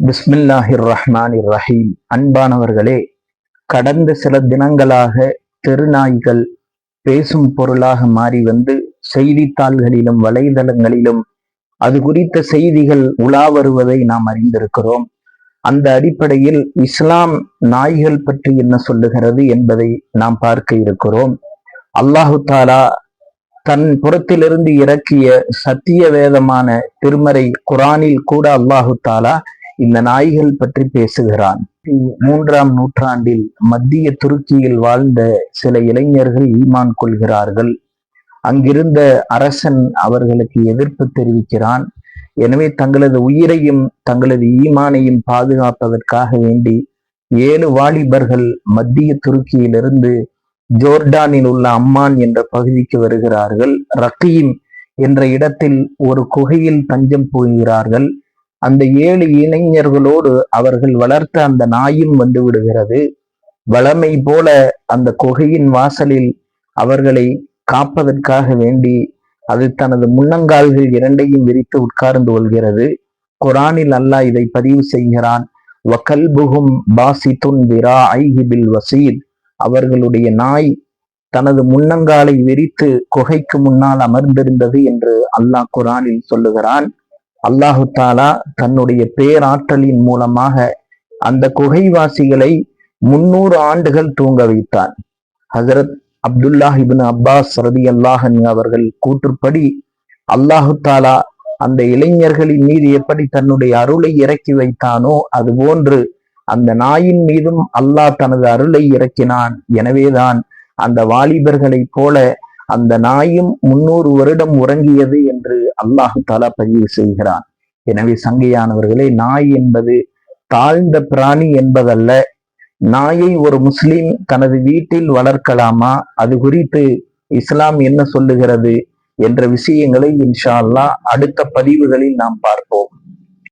பிஸ்மில்லாஹிர் ரஹ்மானிர் ரஹீம். அன்பானவர்களே, கடந்த சில தினங்களாக தெருநாய்கள் பேசும் பொருளாக மாறி வந்து செய்தித்தாள்களிலும் வலைதளங்களிலும் அது குறித்த செய்திகள் உலா வருவதை நாம் அறிந்திருக்கிறோம். அந்த அடிப்படையில் இஸ்லாம் நாய்கள் பற்றி என்ன சொல்லுகிறது என்பதை நாம் பார்க்க இருக்கிறோம். அல்லாஹு தாலா தன் புறத்திலிருந்து இறக்கிய சத்திய வேதமான திருமறை குரானில் கூட அல்லாஹு தாலா இந்த நாய்கள் பற்றி பேசுகிறான். 3ஆம் நூற்றாண்டில் மத்திய துருக்கியில் வாழ்ந்த சில இளைஞர்கள் ஈமான் கொள்கிறார்கள். அங்கிருந்த அரசன் அவர்களுக்கு எதிர்ப்பு தெரிவிக்கிறான். எனவே தங்களது உயிரையும் தங்களது ஈமானையும் பாதுகாப்பதற்காக வேண்டி 7 வாலிபர்கள் மத்திய துருக்கியிலிருந்து ஜோர்டானில் உள்ள அம்மான் என்ற பகுதிக்கு வருகிறார்கள். ரகீம் என்ற இடத்தில் ஒரு குகையில் தஞ்சம் புகுகிறார்கள். அந்த 7 இளைஞர்களோடு அவர்கள் வளர்த்த அந்த நாயும் வந்து விடுகிறது. வளமை போல அந்த குகையின் வாசலில் அவர்களை காப்பதற்காக வேண்டி அது தனது முன்னங்கால்கள் 2ஐயும் விரித்து உட்கார்ந்து கொள்கிறது. குரானில் அல்லாஹ் இதை பதிவு செய்கிறான். வகல்புஹும் பாசித்துன் திராஐஹி பில் வசீல். அவர்களுடைய நாய் தனது முன்னங்காலை விரித்து குகைக்கு முன்னால் அமர்ந்திருந்தது என்று அல்லாஹ் குரானில் சொல்லுகிறான். அல்லாஹு தாலா தன்னுடைய பேராற்றலின் மூலமாக அந்த குகைவாசிகளை 300 ஆண்டுகள் தூங்க வைத்தான். ஹசரத் அப்துல்லாஹ் இப்னு அப்பாஸ் ரலியல்லாஹு அன்ஹு அவர்கள் கூற்றுப்படி அல்லாஹு தாலா அந்த இளைஞர்களின் மீது எப்படி தன்னுடைய அருளை இறக்கி வைத்தானோ அதுபோன்று அந்த நாயின் மீதும் அல்லாஹ் தனது அருளை இறக்கினான். எனவேதான் அந்த வாலிபர்களை போல அந்த நாயும் 300 வருடம் உறங்கியது என்று அல்லாஹு தாலா பதிவு செய்கிறான். எனவே சங்கையானவர்களே, நாய் என்பது தாழ்ந்த பிராணி என்பதல்ல. நாயை ஒரு முஸ்லிம் தனது வீட்டில் வளர்க்கலாமா, அது குறித்து இஸ்லாம் என்ன சொல்லுகிறது என்ற விஷயங்களை இன்ஷா அல்லாஹ் அடுத்த பதிவுகளில் நாம் பார்ப்போம்.